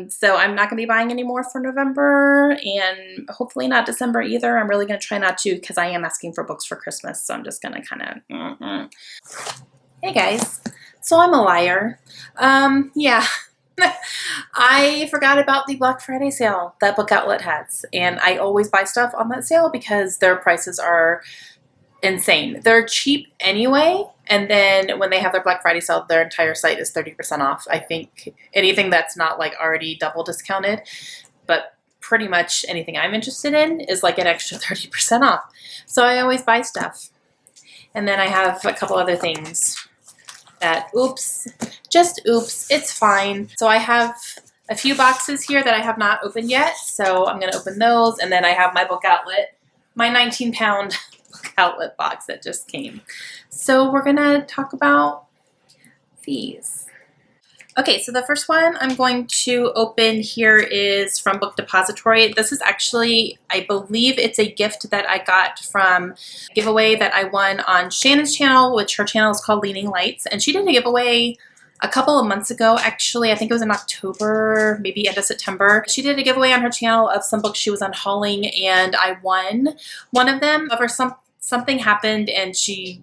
So I'm not going to be buying any more for November and hopefully not December either. I'm really going to try not to because I am asking for books for Christmas. So I'm just going to kind of, Hey guys, so I'm a liar. Yeah. I forgot about the Black Friday sale that Book Outlet has, and I always buy stuff on that sale because their prices are insane. They're cheap anyway, and then when they have their Black Friday sale, their entire site is 30% off. I think anything that's not like already double discounted, but pretty much anything I'm interested in is like an extra 30% off. So I always buy stuff. And then I have a couple other things that, oops, just oops, it's fine. So I have a few boxes here that I have not opened yet, so I'm gonna open those, and then I have my Book Outlet, my 19-pound Book Outlet box that just came. So we're gonna talk about these. Okay, so the first one I'm going to open here is from Book Depository. This is actually, I believe it's a gift that I got from a giveaway that I won on Shannon's channel, which her channel is called Leaning Lights. And she did a giveaway a couple of months ago, actually. I think it was in October, maybe end of September. She did a giveaway on her channel of some books she was unhauling, and I won one of them. However, something happened and she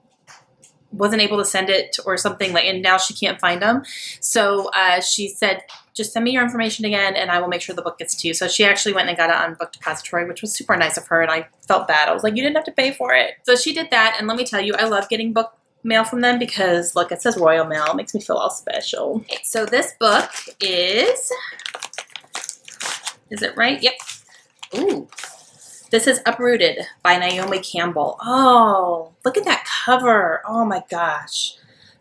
wasn't able to send it or something, like, and now she can't find them. So she said, just send me your information again and I will make sure the book gets to you. So she actually went and got it on Book Depository, which was super nice of her, and I felt bad. I was like, you didn't have to pay for it. So she did that, and let me tell you, I love getting book mail from them because, look, it says Royal Mail. It makes me feel all special. Okay, so this book is it right? Yep. Ooh. This is Uprooted by Naomi Campbell. Oh, look at that cover. Oh my gosh.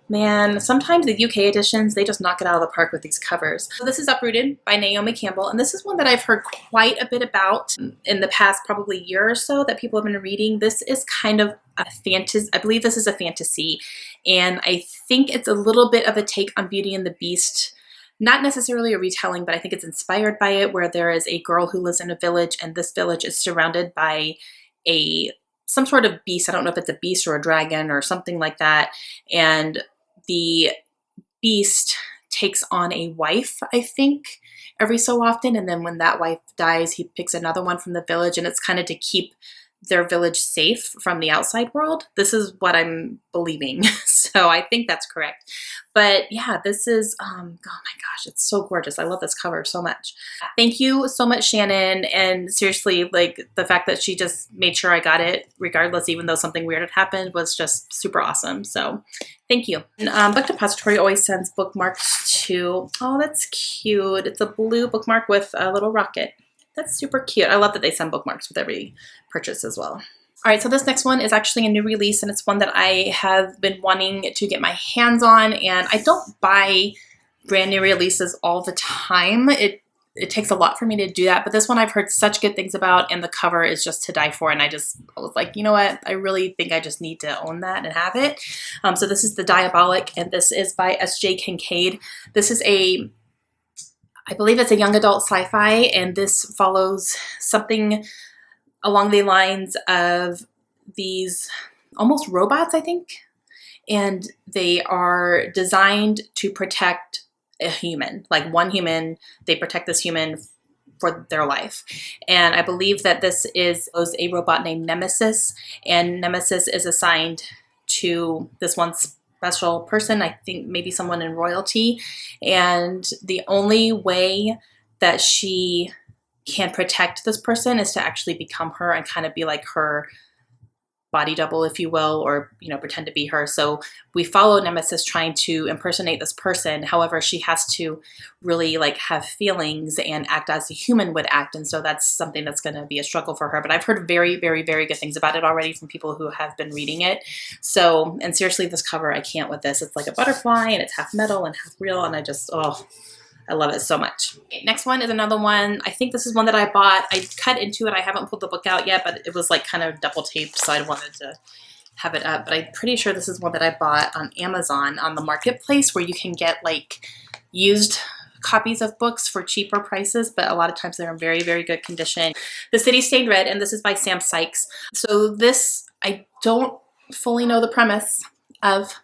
Man, sometimes the UK editions, they just knock it out of the park with these covers. So this is Uprooted by Naomi Campbell, and this is one that I've heard quite a bit about in the past probably year or so that people have been reading. This is kind of a fantasy. I believe this is a fantasy, and I think it's a little bit of a take on Beauty and the Beast. Not necessarily a retelling, but I think it's inspired by it, where there is a girl who lives in a village, and this village is surrounded by some sort of beast. I don't know if it's a beast or a dragon or something like that. And the beast takes on a wife, I think, every so often. And then when that wife dies, he picks another one from the village, and it's kind of to keep their village safe from the outside world. This is what I'm believing. So I think that's correct. But yeah, this is, oh my gosh, it's so gorgeous. I love this cover so much. Thank you so much, Shannon. And seriously, like, the fact that she just made sure I got it regardless, even though something weird had happened, was just super awesome. So thank you. And Book Depository always sends bookmarks too. Oh, that's cute. It's a blue bookmark with a little rocket. That's super cute. I love that they send bookmarks with every purchase as well. All right, so this next one is actually a new release, and it's one that I have been wanting to get my hands on, and I don't buy brand new releases all the time. It takes a lot for me to do that, but this one I've heard such good things about, and the cover is just to die for, and I was like, you know what? I really think I just need to own that and have it. So this is The Diabolic, and this is by S.J. Kincaid. This is I believe it's a young adult sci-fi, and this follows something along the lines of these almost robots, I think, and they are designed to protect a human, like one human. They protect this human for their life. And I believe that this was a robot named Nemesis, and Nemesis is assigned to this one special person, I think maybe someone in royalty, and the only way that she can protect this person is to actually become her and kind of be like her body double, if you will, or, you know, pretend to be her. So we follow Nemesis trying to impersonate this person. However, she has to really like have feelings and act as a human would act. And so that's something that's going to be a struggle for her. But I've heard very, very, very good things about it already from people who have been reading it. So, and seriously, this cover, I can't with this. It's like a butterfly, and it's half metal and half real. And I love it so much. Okay, next one is another one. I think this is one that I bought. I cut into it. I haven't pulled the book out yet, but it was like kind of double taped, so I wanted to have it up. But I'm pretty sure this is one that I bought on Amazon on the marketplace, where you can get like used copies of books for cheaper prices, but a lot of times they're in very, very good condition. The City Stained Red, and this is by Sam Sykes. So this, I don't fully know the premise of,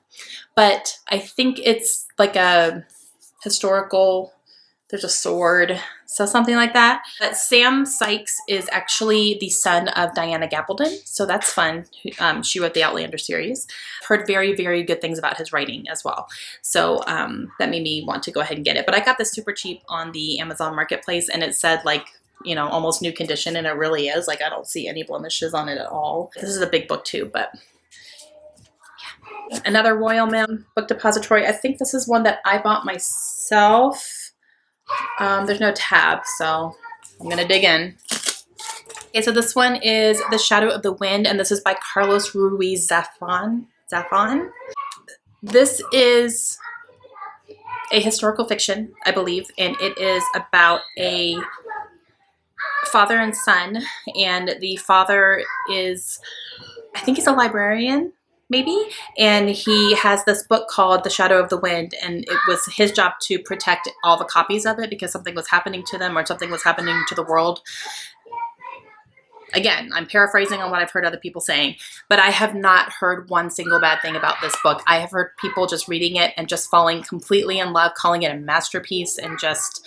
but I think it's like a historical There's a sword, so something like that. But Sam Sykes is actually the son of Diana Gabaldon, so that's fun. She wrote the Outlander series. I've heard very, very good things about his writing as well. So that made me want to go ahead and get it. But I got this super cheap on the Amazon Marketplace, and it said like, you know, almost new condition, and it really is. Like, I don't see any blemishes on it at all. This is a big book too, but yeah. Another Royal Mail Book Depository. I think this is one that I bought myself. There's no tab, so I'm gonna dig in. Okay, so this one is The Shadow of the Wind, and this is by Carlos Ruiz Zafón. This is a historical fiction, I believe, and it is about a father and son, and the father is, I think he's a librarian, maybe, and he has this book called The Shadow of the Wind, and it was his job to protect all the copies of it because something was happening to them or something was happening to the world. Again, I'm paraphrasing on what I've heard other people saying, but I have not heard one single bad thing about this book. I have heard people just reading it and just falling completely in love, calling it a masterpiece, and just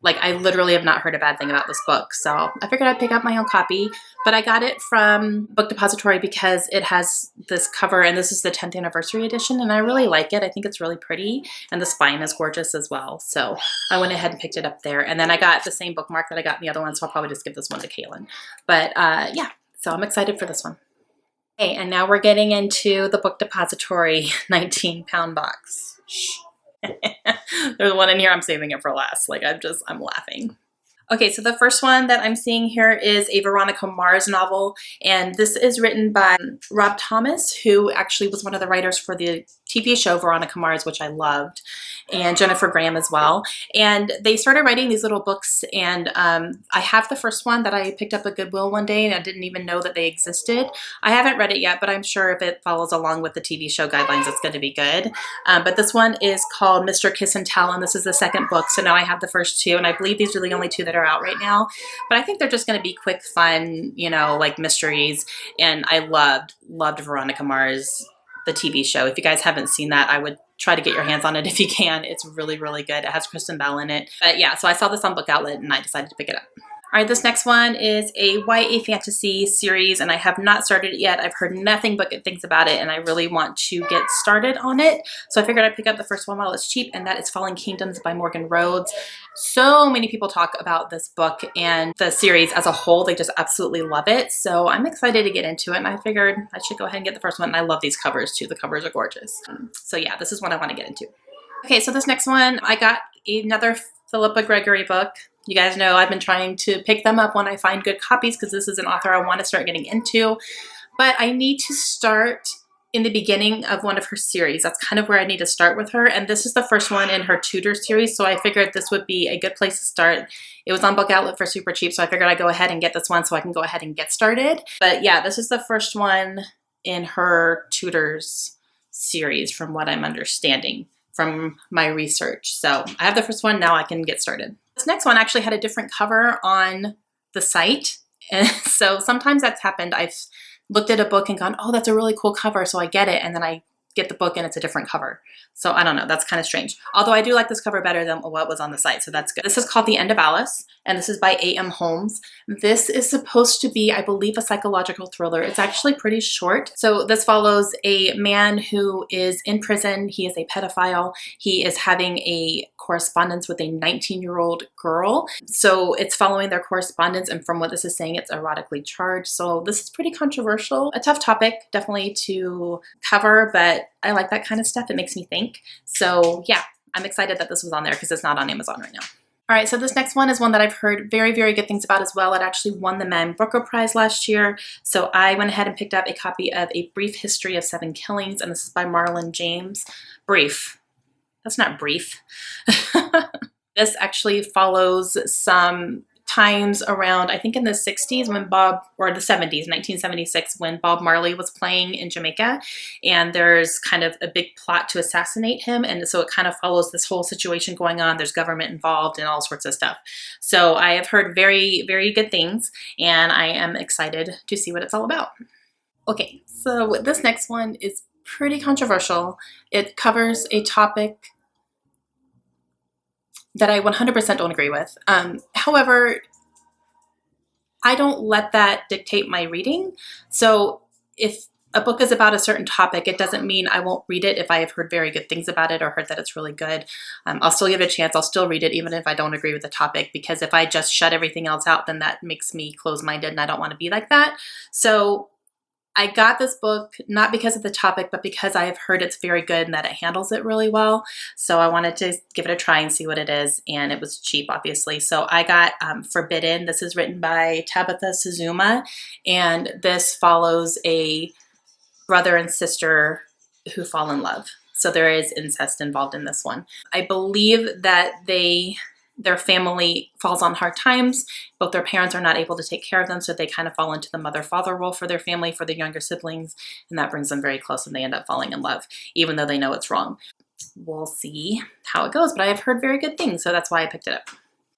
like, I literally have not heard a bad thing about this book. So I figured I'd pick up my own copy, but I got it from Book Depository because it has this cover, and this is the 10th anniversary edition, and I really like it. I think it's really pretty, and the spine is gorgeous as well. So I went ahead and picked it up there, and then I got the same bookmark that I got in the other one, so I'll probably just give this one to Kaylin. But yeah, so I'm excited for this one. Okay, and now we're getting into the Book Depository 19-pound box. Shh. There's one in here, I'm saving it for last. Like, I'm laughing. Okay, so the first one that I'm seeing here is a Veronica Mars novel, and this is written by Rob Thomas, who actually was one of the writers for the TV show Veronica Mars, which I loved, and Jennifer Graham as well. And they started writing these little books, and I have the first one that I picked up at Goodwill one day, and I didn't even know that they existed. I haven't read it yet, but I'm sure if it follows along with the TV show guidelines, it's going to be good. But this one is called Mr. Kiss and Tell, and this is the second book, so now I have the first two, and I believe these are the only two that are out right now. But I think they're just going to be quick, fun, you know, like mysteries, and I loved Veronica Mars, the TV show. If you guys haven't seen that, I would try to get your hands on it if you can. It's really, really good. It has Kristen Bell in it. But yeah, so I saw this on Book Outlet and I decided to pick it up. All right, this next one is a YA fantasy series, and I have not started it yet. I've heard nothing but good things about it, and I really want to get started on it. So I figured I'd pick up the first one while it's cheap, and that is Falling Kingdoms by Morgan Rhodes. So many people talk about this book and the series as a whole. They just absolutely love it. So I'm excited to get into it, and I figured I should go ahead and get the first one. And I love these covers too. The covers are gorgeous. So yeah, this is one I want to get into. Okay, so this next one, I got another Philippa Gregory book. You guys know I've been trying to pick them up when I find good copies because this is an author I want to start getting into. But I need to start in the beginning of one of her series. That's kind of where I need to start with her. And this is the first one in her Tudor series, so I figured this would be a good place to start. It was on Book Outlet for super cheap, so I figured I'd go ahead and get this one so I can go ahead and get started. But yeah, this is the first one in her Tudors series from what I'm understanding from my research. So I have the first one, now I can get started. This next one actually had a different cover on the site. And so sometimes that's happened. I've looked at a book and gone, oh, that's a really cool cover. So I get it. And then I get the book and it's a different cover. So I don't know, that's kind of strange. Although I do like this cover better than what was on the site, so that's good. This is called The End of Alice, and this is by A.M. Holmes. This is supposed to be, I believe, a psychological thriller. It's actually pretty short. So this follows a man who is in prison. He is a pedophile. He is having a correspondence with a 19-year-old girl. So it's following their correspondence, and from what this is saying, it's erotically charged. So this is pretty controversial. A tough topic, definitely, to cover, but I like that kind of stuff. It makes me think. So yeah, I'm excited that this was on there because it's not on Amazon right now. All right, so this next one is one that I've heard very, very good things about as well. It actually won the Man Booker Prize last year. So I went ahead and picked up a copy of A Brief History of Seven Killings, and this is by Marlon James. Brief. That's not brief. This actually follows some times around, I think in the 60s when or the 70s, 1976, when Bob Marley was playing in Jamaica, and there's kind of a big plot to assassinate him, and so it kind of follows this whole situation going on. There's government involved and all sorts of stuff. So I have heard very, very good things, and I am excited to see what it's all about. Okay, so this next one is pretty controversial. It covers a topic that I 100% don't agree with. However, I don't let that dictate my reading. So if a book is about a certain topic, it doesn't mean I won't read it if I have heard very good things about it or heard that it's really good. I'll still give it a chance. I'll still read it even if I don't agree with the topic, because if I just shut everything else out, then that makes me closed-minded, and I don't want to be like that. So I got this book not because of the topic, but because I have heard it's very good and that it handles it really well. So I wanted to give it a try and see what it is, and it was cheap, obviously. So I got Forbidden. This is written by Tabitha Suzuma, and this follows a brother and sister who fall in love. So there is incest involved in this one. I believe that their family falls on hard times. Both their parents are not able to take care of them, so they kind of fall into the mother-father role for their family, for their younger siblings, and that brings them very close, and they end up falling in love, even though they know it's wrong. We'll see how it goes, but I have heard very good things, so that's why I picked it up.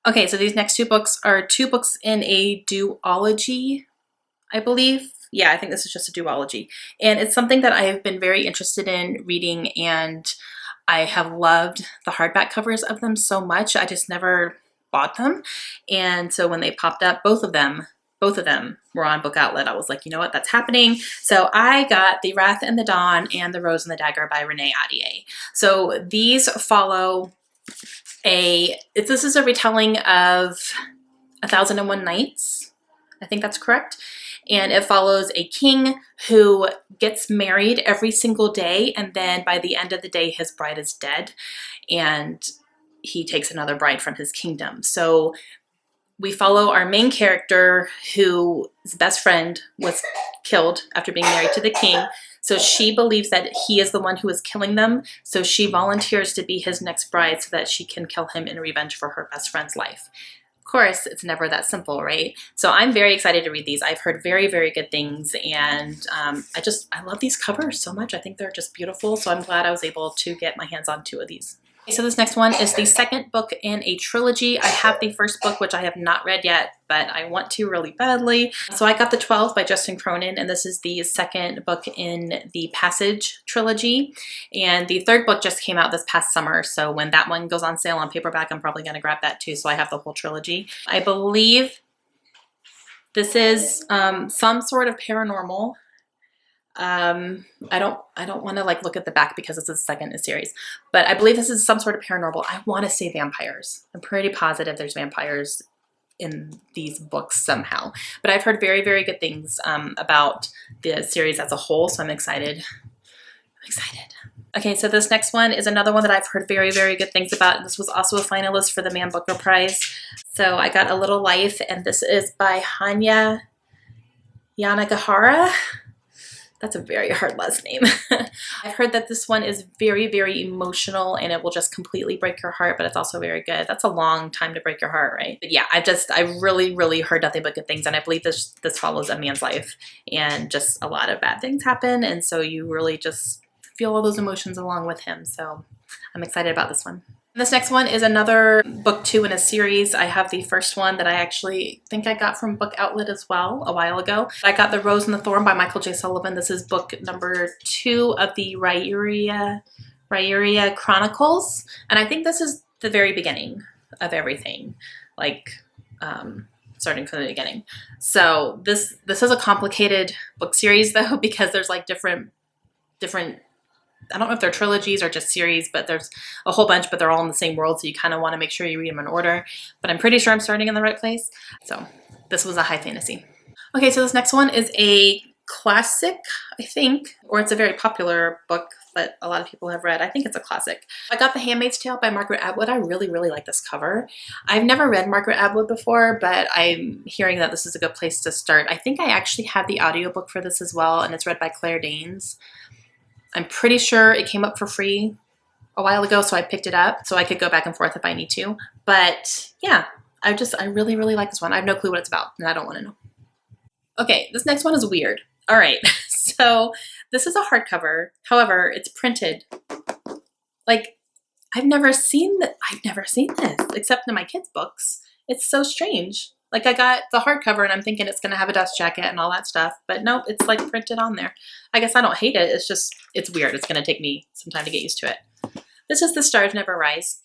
Okay, so these next two books are two books in a duology, I believe. Yeah, I think this is just a duology. And it's something that I have been very interested in reading, and I have loved the hardback covers of them so much. I just never bought them. And so when they popped up, both of them were on Book Outlet. I was like, you know what, that's happening. So I got The Wrath and the Dawn and The Rose and the Dagger by Renee Ahdieh. So these follow this is a retelling of 1001 Nights. I think that's correct. And it follows a king who gets married every single day, and then by the end of the day, his bride is dead, and he takes another bride from his kingdom. So we follow our main character, whose best friend was killed after being married to the king. So she believes that he is the one who is killing them. So she volunteers to be his next bride so that she can kill him in revenge for her best friend's life. Of course, it's never that simple, right? So I'm very excited to read these. I've heard very, very good things, and I love these covers so much. I think they're just beautiful, so I'm glad I was able to get my hands on two of these. Okay, so this next one is the second book in a trilogy. I have the first book, which I have not read yet, but I want to really badly. So I got The 12 by Justin Cronin, and this is the second book in the Passage trilogy. And the third book just came out this past summer, so when that one goes on sale on paperback, I'm probably going to grab that too, so I have the whole trilogy. I believe this is some sort of paranormal. I don't want to like look at the back because it's the second in a series, but I believe this is some sort of paranormal. I want to say vampires. I'm pretty positive there's vampires in these books somehow, but I've heard very, very good things about the series as a whole, so I'm excited. Okay, so this next one is another one that I've heard very, very good things about. This was also a finalist for the Man Booker Prize. So I got A Little Life, and this is by Hanya Yanagihara. That's a very hard last name. I've heard that this one is very, very emotional, and it will just completely break your heart, but it's also very good. That's a long time to break your heart, right? But yeah, I really, really heard nothing but good things, and I believe this follows a man's life, and just a lot of bad things happen, and so you really just feel all those emotions along with him. So I'm excited about this one. This next one is another book 2 in a series. I have the first one that I actually think I got from Book Outlet as well a while ago. I got The Rose and the Thorn by Michael J. Sullivan. This is book number 2 of the Ryuria Chronicles. And I think this is the very beginning of everything, like starting from the beginning. So this is a complicated book series though, because there's like different I don't know if they're trilogies or just series, but there's a whole bunch, but they're all in the same world, so you kind of want to make sure you read them in order. But I'm pretty sure I'm starting in the right place. So this was a high fantasy. Okay, so this next one is a classic, I think, or it's a very popular book that a lot of people have read. I think it's a classic. I got The Handmaid's Tale by Margaret Atwood. I really, really like this cover. I've never read Margaret Atwood before, but I'm hearing that this is a good place to start. I think I actually have the audiobook for this as well, and it's read by Claire Danes. I'm pretty sure it came up for free a while ago, so I picked it up so I could go back and forth if I need to. But yeah, I really, really like this one. I have no clue what it's about, and I don't want to know. Okay, this next one is weird. All right, so this is a hardcover. However, it's printed. Like, I've never seen this except in my kids' books. It's so strange. Like, I got the hardcover and I'm thinking it's going to have a dust jacket and all that stuff, but nope, it's like printed on there. I guess I don't hate it. It's just, it's weird. It's going to take me some time to get used to it. This is The Stars Never Rise.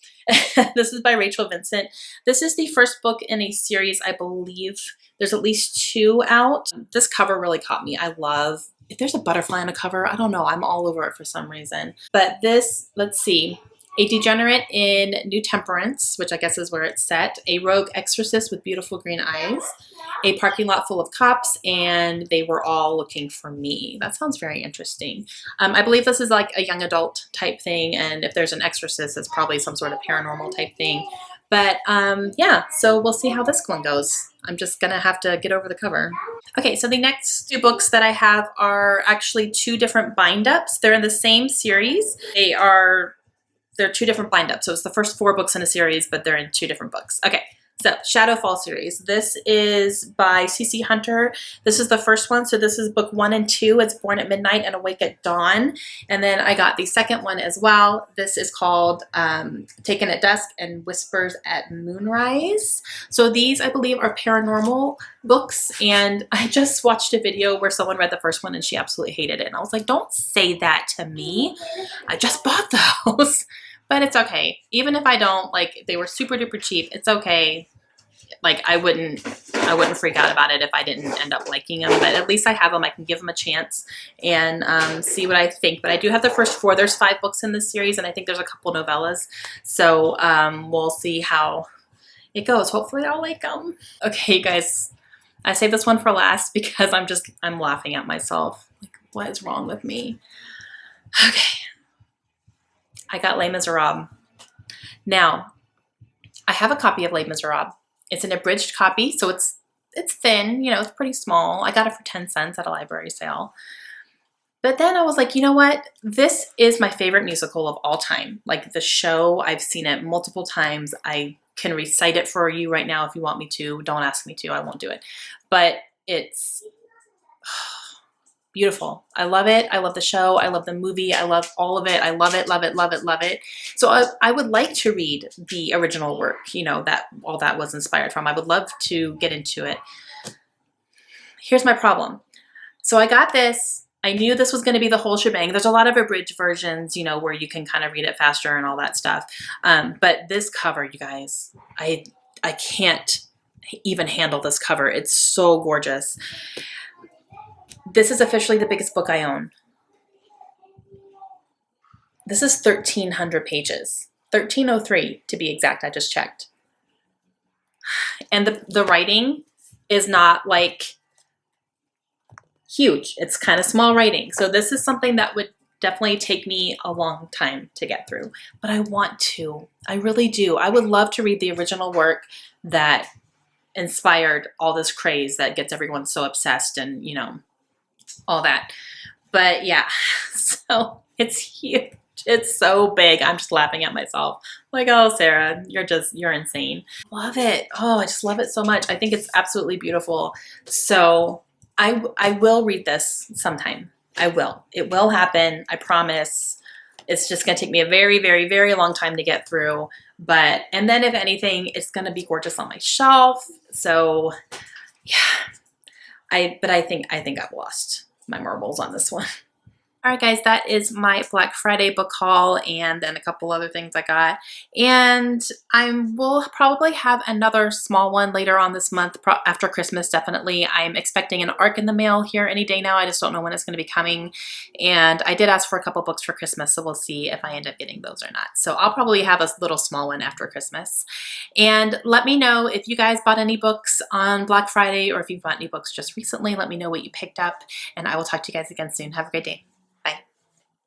This is by Rachel Vincent. This is the first book in a series, I believe. There's at least 2 out. This cover really caught me. I love, if there's a butterfly on a cover, I don't know, I'm all over it for some reason. But this, let's see. A degenerate in New Temperance, which I guess is where it's set. A rogue exorcist with beautiful green eyes. A parking lot full of cops, and they were all looking for me. That sounds very interesting. I believe this is like a young adult type thing, and if there's an exorcist, it's probably some sort of paranormal type thing. But yeah, so we'll see how this one goes. I'm just gonna have to get over the cover. Okay, so the next 2 books that I have are actually 2 different bind-ups. They're in the same series. They're 2 different bind-ups. So it's the first 4 books in a series, but they're in 2 different books. Okay, so Shadowfall series. This is by C.C. Hunter. This is the first one. So this is book 1 and 2. It's Born at Midnight and Awake at Dawn. And then I got the second one as well. This is called Taken at Dusk and Whispers at Moonrise. So these, I believe, are paranormal books. And I just watched a video where someone read the first one and she absolutely hated it. And I was like, don't say that to me. I just bought those. But it's okay. Even if I don't, like, they were super duper cheap, it's okay. Like, I wouldn't freak out about it if I didn't end up liking them. But at least I have them. I can give them a chance and see what I think. But I do have the first 4. There's 5 books in this series, and I think there's a couple novellas. So we'll see how it goes. Hopefully I'll like them. Okay, guys. I saved this one for last because I'm laughing at myself. Like, what is wrong with me? Okay. I got Les Miserables. Now, I have a copy of Les Miserables. It's an abridged copy, so it's thin, you know, it's pretty small. I got it for 10 cents at a library sale. But then I was like, you know what? This is my favorite musical of all time. Like, the show, I've seen it multiple times. I can recite it for you right now if you want me to. Don't ask me to, I won't do it. But it's beautiful. I love it. I love the show. I love the movie. I love all of it. I love it, love it, love it, love it. So I would like to read the original work, you know, that all that was inspired from. I would love to get into it. Here's my problem. So I got this. I knew this was going to be the whole shebang. There's a lot of abridged versions, you know, where you can kind of read it faster and all that stuff. But this cover, you guys, I can't even handle this cover. It's so gorgeous. This is officially the biggest book I own. This is 1,300 pages. 1,303 to be exact, I just checked. And the writing is not like huge. It's kind of small writing. So this is something that would definitely take me a long time to get through. But I want to. I really do. I would love to read the original work that inspired all this craze that gets everyone so obsessed and, you know, all that. But yeah, so it's huge. It's so big. I'm just laughing at myself. Like, oh, Sarah, you're insane. Love it. Oh, I just love it so much. I think it's absolutely beautiful. So I will read this sometime. I will. It will happen. I promise. It's just going to take me a very, very, very long time to get through. And then if anything, it's going to be gorgeous on my shelf. So yeah. But I think I've lost my marbles on this one. All right, guys, that is my Black Friday book haul and then a couple other things I got. And I will probably have another small one later on this month, after Christmas, definitely. I'm expecting an ARC in the mail here any day now. I just don't know when it's going to be coming. And I did ask for a couple books for Christmas, so we'll see if I end up getting those or not. So I'll probably have a little small one after Christmas. And let me know if you guys bought any books on Black Friday or if you bought any books just recently. Let me know what you picked up, and I will talk to you guys again soon. Have a great day.